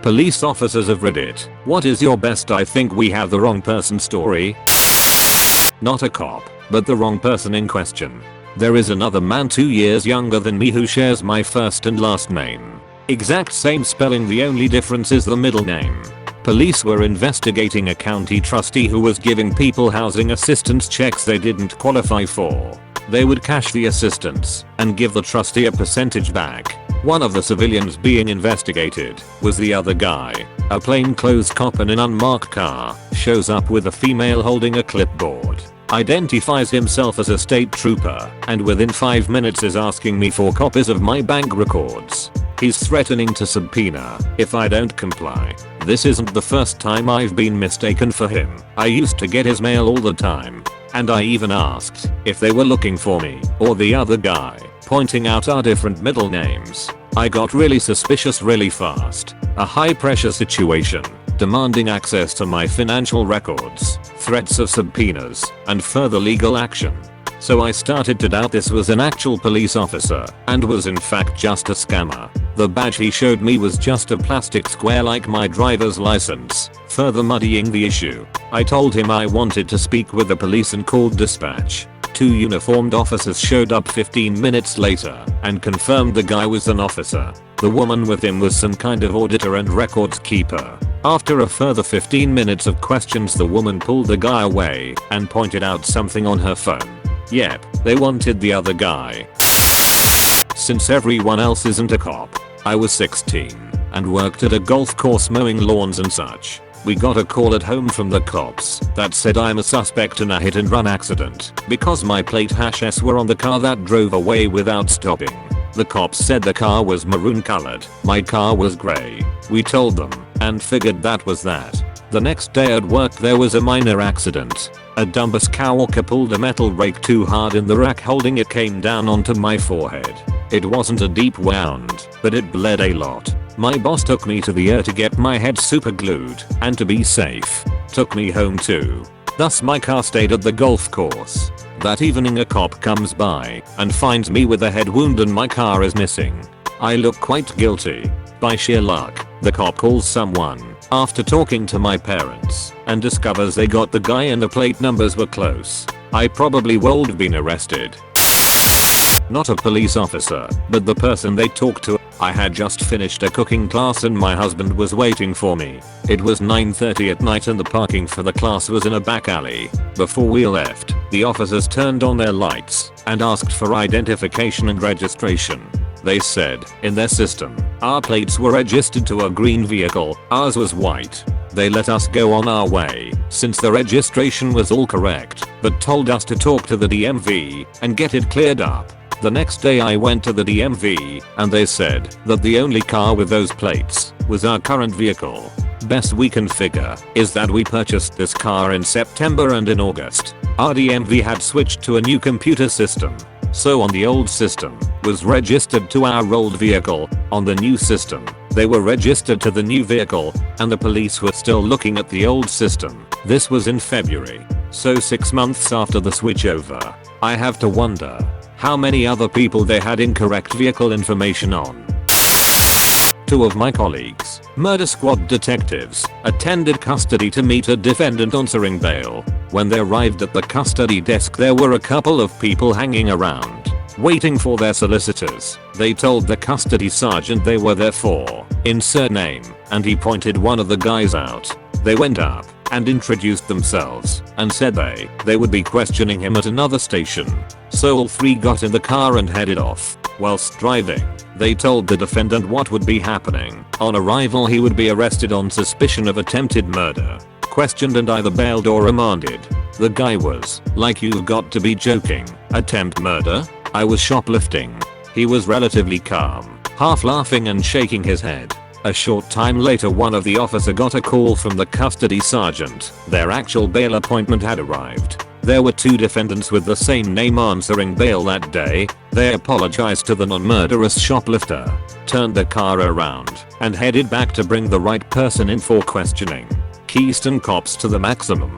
Police officers of Reddit, what is your best I think we have the wrong person story? Not a cop, but the wrong person in question. There is another man 2 years younger than me who shares my first and last name. Exact same spelling, the only difference is the middle name. Police were investigating a county trustee who was giving people housing assistance checks they didn't qualify for. They would cash the assistance and give the trustee a percentage back. One of the civilians being investigated was the other guy. A plainclothes cop in an unmarked car shows up with a female holding a clipboard, identifies himself as a state trooper, and within 5 minutes is asking me for copies of my bank records. He's threatening to subpoena if I don't comply. This isn't the first time I've been mistaken for him. I used to get his mail all the time, and I even asked if they were looking for me or the other guy, pointing out our different middle names. I got really suspicious really fast. A high pressure situation, demanding access to my financial records, threats of subpoenas, and further legal action. So I started to doubt this was an actual police officer and was in fact just a scammer. The badge he showed me was just a plastic square like my driver's license, further muddying the issue. I told him I wanted to speak with the police and called dispatch. 2 uniformed officers showed up 15 minutes later and confirmed the guy was an officer. The woman with him was some kind of auditor and records keeper. After a further 15 minutes of questions, the woman pulled the guy away and pointed out something on her phone. Yep, they wanted the other guy. Since everyone else isn't a cop, I was 16 and worked at a golf course mowing lawns and such. We got a call at home from the cops that said I'm a suspect in a hit and run accident because my plate hashes were on the car that drove away without stopping. The cops said the car was maroon colored, my car was grey. We told them and figured that was that. The next day at work there was a minor accident. A dumbass coworker pulled a metal rake too hard in the rack holding it came down onto my forehead. It wasn't a deep wound, but it bled a lot. My boss took me to the ER to get my head super glued and to be safe, took me home too. Thus my car stayed at the golf course. That evening a cop comes by and finds me with a head wound and my car is missing. I look quite guilty. By sheer luck, the cop calls someone after talking to my parents and discovers they got the guy and the plate numbers were close. I probably would have been arrested. Not a police officer, but the person they talked to. I had just finished a cooking class and my husband was waiting for me. It was 9:30 at night and the parking for the class was in a back alley. Before we left, the officers turned on their lights and asked for identification and registration. They said, in their system, our plates were registered to a green vehicle, ours was white. They let us go on our way since the registration was all correct, but told us to talk to the DMV and get it cleared up. The next day I went to the DMV and they said that the only car with those plates was our current vehicle. Best we can figure is that we purchased this car in September and in August, our DMV had switched to a new computer system. So on the old system was registered to our old vehicle, on the new system they were registered to the new vehicle, and the police were still looking at the old system. This was in February, so 6 months after the switchover. I have to wonder how many other people they had incorrect vehicle information on. 2 of my colleagues, murder squad detectives, attended custody to meet a defendant answering bail. When they arrived at the custody desk there were a couple of people hanging around, waiting for their solicitors. They told the custody sergeant they were there for insert name, and he pointed one of the guys out. They went up and introduced themselves and said they would be questioning him at another station. So all 3 got in the car and headed off. Whilst driving, they told the defendant what would be happening. On arrival he would be arrested on suspicion of attempted murder, questioned and either bailed or remanded. The guy was like, "You've got to be joking. Attempt murder? I was shoplifting." He was relatively calm, half laughing and shaking his head. A short time later one of the officer got a call from the custody sergeant. Their actual bail appointment had arrived. There were 2 defendants with the same name answering bail that day. They apologized to the non-murderous shoplifter, turned the car around, and headed back to bring the right person in for questioning. Keystone cops to the maximum.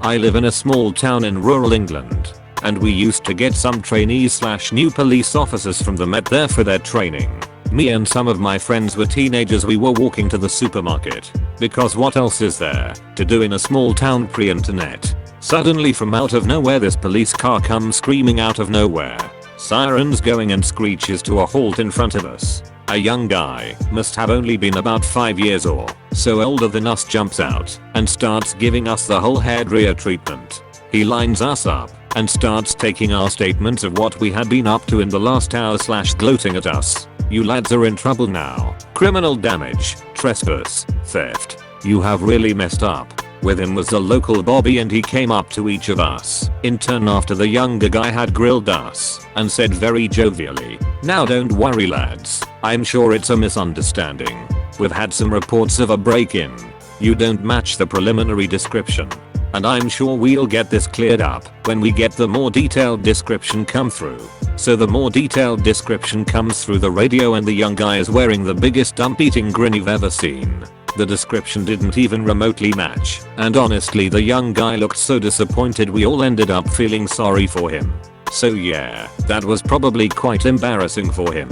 I live in a small town in rural England, and we used to get some trainees/new police officers from the Met there for their training. Me and some of my friends were teenagers. We were walking to the supermarket. Because what else is there to do in a small town pre-internet? Suddenly from out of nowhere this police car comes screaming out of nowhere. Sirens going and screeches to a halt in front of us. A young guy, must have only been about 5 years or so older than us, jumps out and starts giving us the whole head rear treatment. He lines us up and starts taking our statements of what we had been up to in the last hour / gloating at us. You lads are in trouble now. Criminal damage, trespass, theft. You have really messed up. With him was the local Bobby, and he came up to each of us in turn after the younger guy had grilled us and said very jovially, "Now don't worry lads, I'm sure it's a misunderstanding. We've had some reports of a break-in. You don't match the preliminary description. And I'm sure we'll get this cleared up when we get the more detailed description come through." So the more detailed description comes through the radio, and the young guy is wearing the biggest dump-eating grin you've ever seen. The description didn't even remotely match, and honestly the young guy looked so disappointed we all ended up feeling sorry for him. So yeah, that was probably quite embarrassing for him.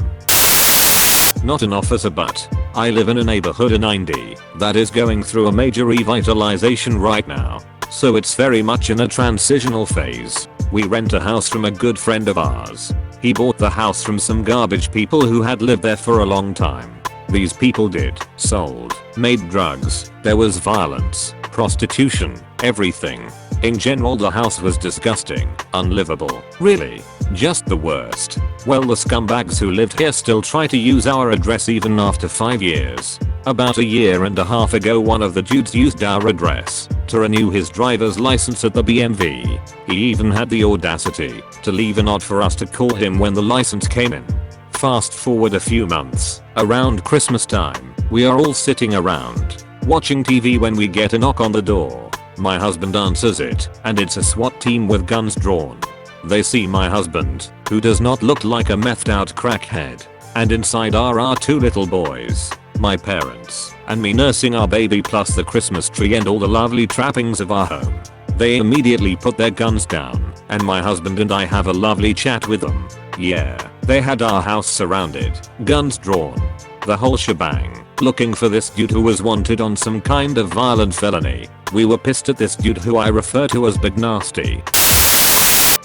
Not an officer, but I live in a neighborhood in 90 that is going through a major revitalization right now. So it's very much in a transitional phase. We rent a house from a good friend of ours. He bought the house from some garbage people who had lived there for a long time. These people sold, made drugs, there was violence, prostitution, everything. In general the house was disgusting, unlivable, really, just the worst. Well, the scumbags who lived here still try to use our address even after 5 years. About a year and a half ago one of the dudes used our address to renew his driver's license at the BMV. He even had the audacity to leave a note for us to call him when the license came in. Fast forward a few months, around Christmas time, we are all sitting around watching TV when we get a knock on the door. My husband answers it, and it's a SWAT team with guns drawn. They see my husband, who does not look like a methed out crackhead, and inside are our 2 little boys, my parents, and me nursing our baby, plus the Christmas tree and all the lovely trappings of our home. They immediately put their guns down, and my husband and I have a lovely chat with them. Yeah, they had our house surrounded, guns drawn, the whole shebang, looking for this dude who was wanted on some kind of violent felony. We were pissed at this dude who I refer to as Big Nasty.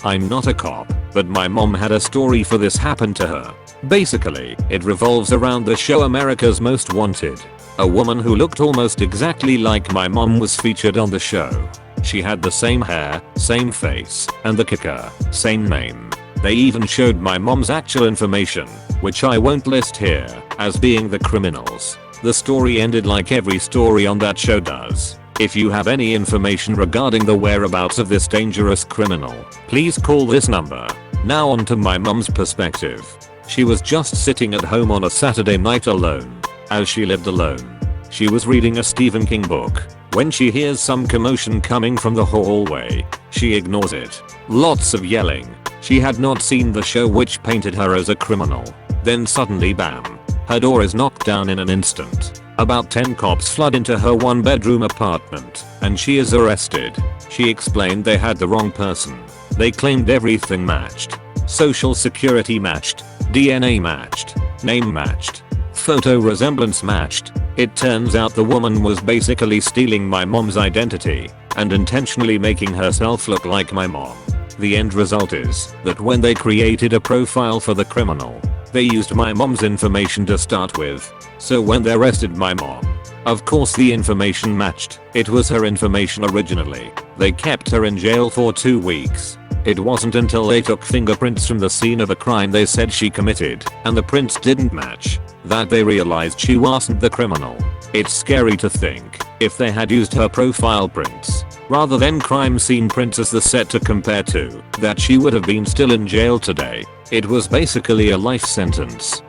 I'm not a cop, but my mom had a story for this happen to her. Basically, it revolves around the show America's Most Wanted. A woman who looked almost exactly like my mom was featured on the show. She had the same hair, same face, and the kicker, same name. They even showed my mom's actual information, which I won't list here, as being the criminals. The story ended like every story on that show does. If you have any information regarding the whereabouts of this dangerous criminal, please call this number. Now on to my mom's perspective. She was just sitting at home on a Saturday night alone. As she lived alone, she was reading a Stephen King book. When she hears some commotion coming from the hallway, she ignores it. Lots of yelling. She had not seen the show, which painted her as a criminal. Then suddenly bam, her door is knocked down in an instant. About 10 cops flood into her 1-bedroom apartment, and she is arrested. She explained they had the wrong person. They claimed everything matched. Social security matched, DNA matched, name matched, photo resemblance matched. It turns out the woman was basically stealing my mom's identity and intentionally making herself look like my mom. The end result is that when they created a profile for the criminal, they used my mom's information to start with. So when they arrested my mom, of course the information matched. It was her information originally. They kept her in jail for 2 weeks. It wasn't until they took fingerprints from the scene of a crime they said she committed, and the prints didn't match, that they realized she wasn't the criminal. It's scary to think, if they had used her profile prints, rather than crime scene prints as the set to compare to, that she would have been still in jail today. It was basically a life sentence.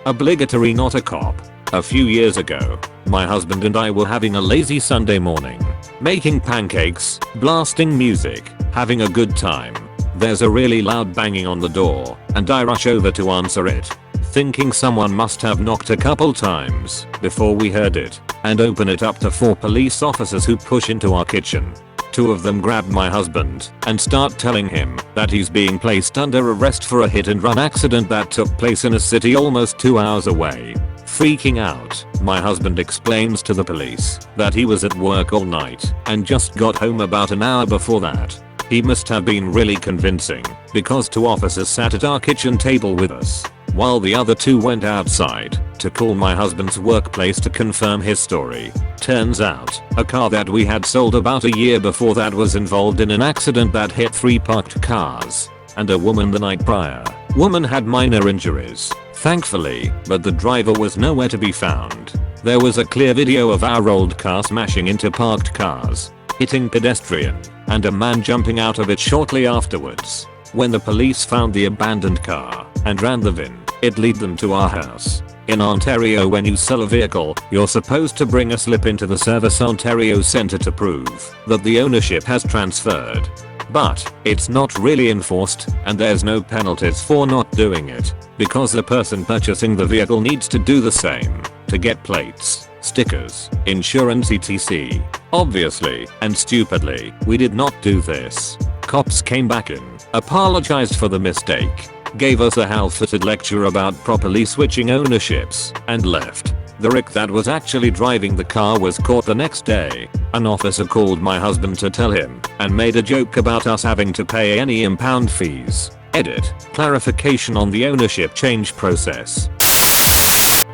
Obligatory not a cop. A few years ago, my husband and I were having a lazy Sunday morning, making pancakes, blasting music, having a good time. There's a really loud banging on the door, and I rush over to answer it, thinking someone must have knocked a couple times before we heard it, and open it up to 4 police officers who push into our kitchen. Two of them grab my husband and start telling him that he's being placed under arrest for a hit and run accident that took place in a city almost 2 hours away. Freaking out, my husband explains to the police that he was at work all night and just got home about an hour before that. He must have been really convincing because 2 officers sat at our kitchen table with us while the other 2 went outside to call my husband's workplace to confirm his story. Turns out, a car that we had sold about a year before that was involved in an accident that hit 3 parked cars and a woman the night prior. Woman had minor injuries, thankfully, but the driver was nowhere to be found. There was a clear video of our old car smashing into parked cars, hitting pedestrian, and a man jumping out of it shortly afterwards. When the police found the abandoned car and ran the VIN, it led them to our house. In Ontario, when you sell a vehicle, you're supposed to bring a slip into the Service Ontario Centre to prove that the ownership has transferred. But it's not really enforced, and there's no penalties for not doing it, because the person purchasing the vehicle needs to do the same to get plates, stickers, insurance etc. Obviously and stupidly, we did not do this. Cops came back in, apologized for the mistake, gave us a half-hearted lecture about properly switching ownerships, and left. The Rick that was actually driving the car was caught the next day. An officer called my husband to tell him and made a joke about us having to pay any impound fees. Edit. Clarification on the ownership change process.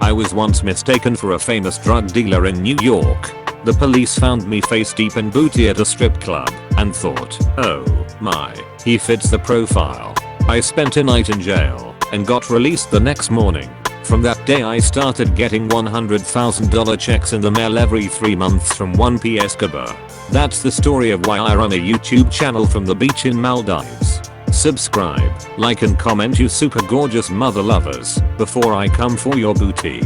I was once mistaken for a famous drug dealer in New York. The police found me face deep in booty at a strip club and thought, oh my, he fits the profile. I spent a night in jail and got released the next morning. From that day I started getting $100,000 checks in the mail every 3 months from 1P Escobar. That's the story of why I run a YouTube channel from the beach in Maldives. Subscribe, like and comment, you super gorgeous mother lovers, before I come for your booty.